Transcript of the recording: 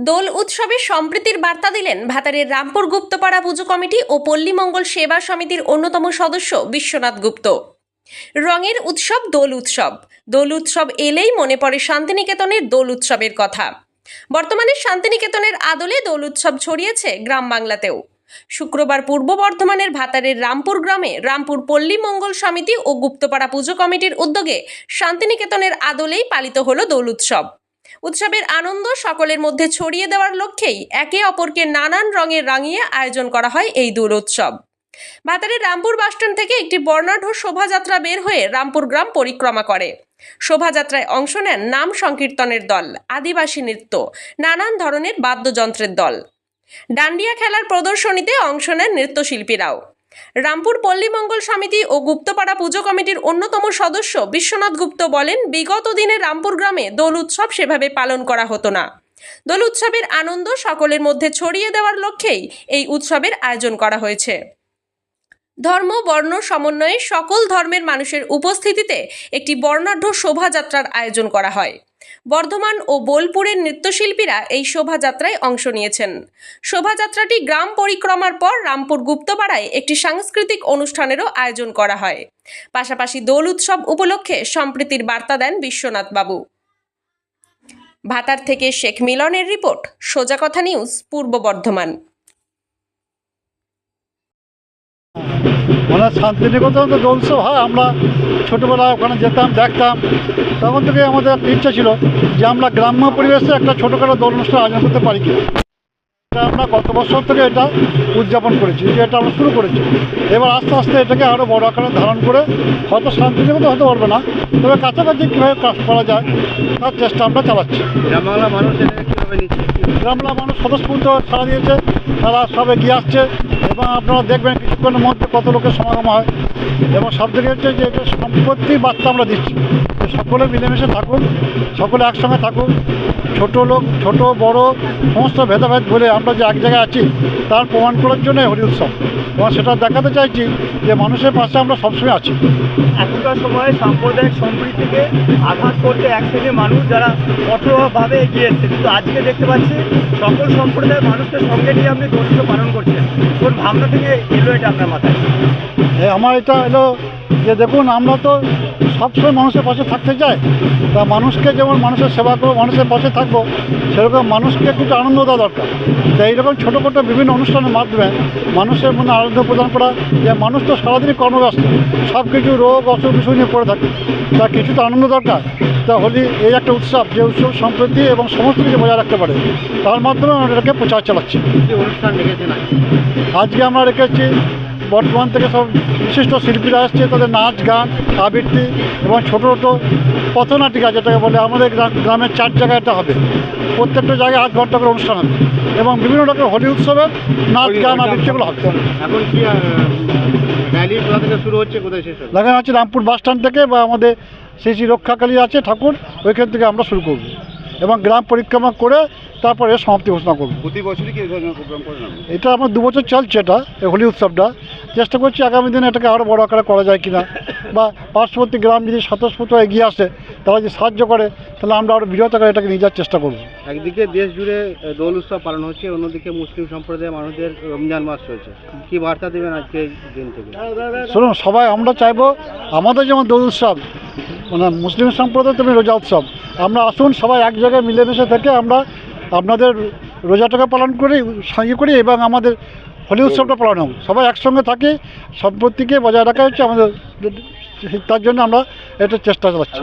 দোল উৎসবে সম্প্রীতির বার্তা দিলেন ভাতারের রামপুর গুপ্তপাড়া পুজো কমিটি ও পল্লী মঙ্গল সেবা সমিতির অন্যতম সদস্য বিশ্বনাথ গুপ্ত। রঙের উৎসব দোল উৎসব। দোল উৎসব এলেই মনে পড়ে শান্তিনিকেতনের দোল উৎসবের কথা। বর্তমানে শান্তিনিকেতনের আদলে দোল উৎসব ছড়িয়েছে গ্রাম বাংলাতেও। শুক্রবার পূর্ব বর্ধমানের ভাতারের রামপুর গ্রামে রামপুর পল্লী মঙ্গল সমিতি ও গুপ্তপাড়া পুজো কমিটির উদ্যোগে শান্তিনিকেতনের আদলেই পালিত হলো দোল উৎসব। উৎসবের আনন্দ সকলের মধ্যে ছড়িয়ে দেওয়ার লক্ষ্যেই একে অপরকে নানান রঙে রাঙিয়ে আয়োজন করা হয় এই দোল উৎসব। ভাতারের রামপুর বাসস্ট্যান্ড থেকে একটি বর্ণাঢ্য শোভাযাত্রা বের হয়ে রামপুর গ্রাম পরিক্রমা করে। শোভাযাত্রায় অংশ নেন নাম সংকীর্তনের দল, আদিবাসী নৃত্য, নানান ধরনের বাদ্যযন্ত্রের দল। ডান্ডিয়া খেলার প্রদর্শনীতে অংশ নেন নৃত্যশিল্পীরাও। রামপুর পল্লী মঙ্গল সমিতি ও গুপ্তপাড়া পুজো কমিটির অন্যতম সদস্য বিশ্বনাথ গুপ্ত বলেন, বিগত দিনে রামপুর গ্রামে দোল উৎসব সেভাবে পালন করা হতো না। দোল উৎসবের আনন্দ সকলের মধ্যে ছড়িয়ে দেওয়ার লক্ষ্যেই এই উৎসবের আয়োজন করা হয়েছে। ধর্ম বর্ণ সমন্বয়ে সকল ধর্মের মানুষের উপস্থিতিতে একটি বর্ণাঢ্য শোভাযাত্রার আয়োজন করা হয়। বর্ধমান ও বোলপুরের নৃত্যশিল্পীরা এই শোভাযাত্রায় অংশ নিয়েছেন। শোভাযাত্রাটি গ্রাম পরিক্রমার পর রামপুর গুপ্তপাড়ায় একটি সাংস্কৃতিক অনুষ্ঠানেরও আয়োজন করা হয়। পাশাপাশি দোল উৎসব উপলক্ষে সম্প্রীতির বার্তা দেন বিশ্বনাথ বাবু। ভাতার থেকে শেখ মিলনের রিপোর্ট, সোজা কথা নিউজ, পূর্ব বর্ধমান। মানে শান্তিনিকেতন তো দোল উৎসব হয়, আমরা ছোটোবেলায় ওখানে যেতাম, দেখতাম। তখন থেকে আমাদের একটা ইচ্ছা ছিল যে আমরা গ্রাম্য পরিবেশে একটা ছোটোখাটো দোল অনুষ্ঠান আয়োজন করতে পারি কিনা। এটা আমরা গত বছর থেকে এটা উদযাপন করেছি, যে এটা আমরা শুরু করেছি। এবার আস্তে আস্তে এটাকে আরও বড় আকারে ধারণ করে হয়তো শান্তিনিকেতন হতে পারবে না, তবে কাছাকাছি কীভাবে কাজ করা যায় তার চেষ্টা আমরা চালাচ্ছি। গ্রাম বাংলার মানুষ এটাকে কীভাবে নিচ্ছে? গ্রাম বাংলার মানুষ স্বতঃস্ফূর্ত ছাড়া দিয়েছে, তারা সব এগিয়ে আসছে এবং আপনারা দেখবেন কিছুক্ষণের মধ্যে কত লোকের সমাগম হয়। এবং সব থেকে হচ্ছে যে এটা সম্পত্তির বার্তা আমরা দিচ্ছি, যে সকলে মিলেমিশে থাকুন, সকলে একসঙ্গে থাকুন। ছোট লোক, ছোট বড় সমস্ত ভেদাভেদ বলে আমরা যে এক জায়গায় আছি তার প্রমাণ করার জন্য হরি উৎসব, এবং সেটা দেখাতে চাইছি যে মানুষের পাশে আমরা সবসময় আছি। এখনকার সময়ে সাম্প্রদায়িক সম্প্রীতিকে আঘাত করতে এক শ্রেণীর মানুষ যারা কঠোরভাবে এগিয়ে এসছে, কিন্তু আজকে দেখতে পাচ্ছি সকল সম্প্রদায়ের মানুষকে সঙ্গে নিয়ে আপনি দোল উৎসব পালন করছেন। কোন ভাবনা থেকে এলো এটা আপনার মাথায়? আমার এটা এলো যে দেখুন, আমরা তো সবসময় মানুষের পাশে থাকতে চাই। তা মানুষকে যেমন মানুষের সেবা করবো, মানুষের পাশে থাকবো, সেরকম মানুষকে কিছু আনন্দ দেওয়া দরকার। তাই এইরকম ছোটো ছোটো বিভিন্ন অনুষ্ঠানের মাধ্যমে মানুষের মনে আনন্দ প্রদান করা। যে মানুষ তো সারাদিনই কর্মব্যস্ত, সব কিছু রোগ অসুখ বিষয় নিয়ে পড়ে থাকে, তা কিছু তো আনন্দ দরকার। তা হোলি এই একটা উৎসব, যে উৎসব সম্প্রীতি এবং সমস্ত কিছু বজায় রাখতে পারে, তার মাধ্যমে আমরা এটাকে প্রচার চালাচ্ছি। অনুষ্ঠান রেখেছেন আজকে আমরা রেখেছি বর্তমান থেকে সব বিশিষ্ট শিল্পীরা আসছে, তাদের নাচ গান আবৃত্তি এবং ছোটো ছোটো পথনাটিকা যেটাকে বলে, আমাদের গ্রামের 4 জায়গায় এটা হবে। প্রত্যেকটা জায়গায় 8 ঘন্টা করে অনুষ্ঠান হবে এবং বিভিন্ন রকম হোলি উৎসবের নাচ গান আবৃত্তিগুলো হবে। এখন কি র্যালি কোথা থেকে শুরু হচ্ছে, কোথায় শেষ হবে? লাগানো হচ্ছে রামপুর বাসস্ট্যান্ড থেকে, বা আমাদের শ্রী রক্ষাকালী আছে ঠাকুর, ওইখান থেকে আমরা শুরু করব এবং গ্রাম পরিক্রমা করে তারপরে সমাপ্তি ঘোষণা করব। প্রতি বছরই কি এই ধরনের প্রোগ্রাম করেন? এটা আমার 2 বছর চলছে এটা, এই হোলি উৎসবটা। চেষ্টা করছি আগামী দিনে এটাকে আরও বড় আকারে করা যায় কিনা, বা পার্শ্ববর্তী গ্রাম যদি স্বতঃস্ফূর্ত এগিয়ে আসে, তারা যদি সাহায্য করে, তাহলে আমরা আরও বৃহৎ আকারে এটাকে নিয়ে যাওয়ার চেষ্টা করব। একদিকে দেশ জুড়ে দোল উৎসব পালন হচ্ছে, অন্যদিকে মুসলিম সম্প্রদায়ের মানুষদের রমজান মাস চলছে। কি বার্তা দেবেন আজকে এই দিন থেকে? শুনুন, সবাই আমরা চাইবো আমাদের যেমন দোল উৎসব, মানে মুসলিম সম্প্রদায় তেমনি রোজা উৎসব, আমরা আসুন সবাই এক জায়গায় মিলেমিশে থেকে আমরা আপনাদের রোজাটাকে পালন করি, সঙ্গে করি, এবং আমাদের হোলি উৎসবটা পালন হোক। সবাই একসঙ্গে থাকি, সম্পত্তিকে বজায় রাখা হচ্ছে আমাদের, তার জন্য আমরা এটা চেষ্টা চালাচ্ছি।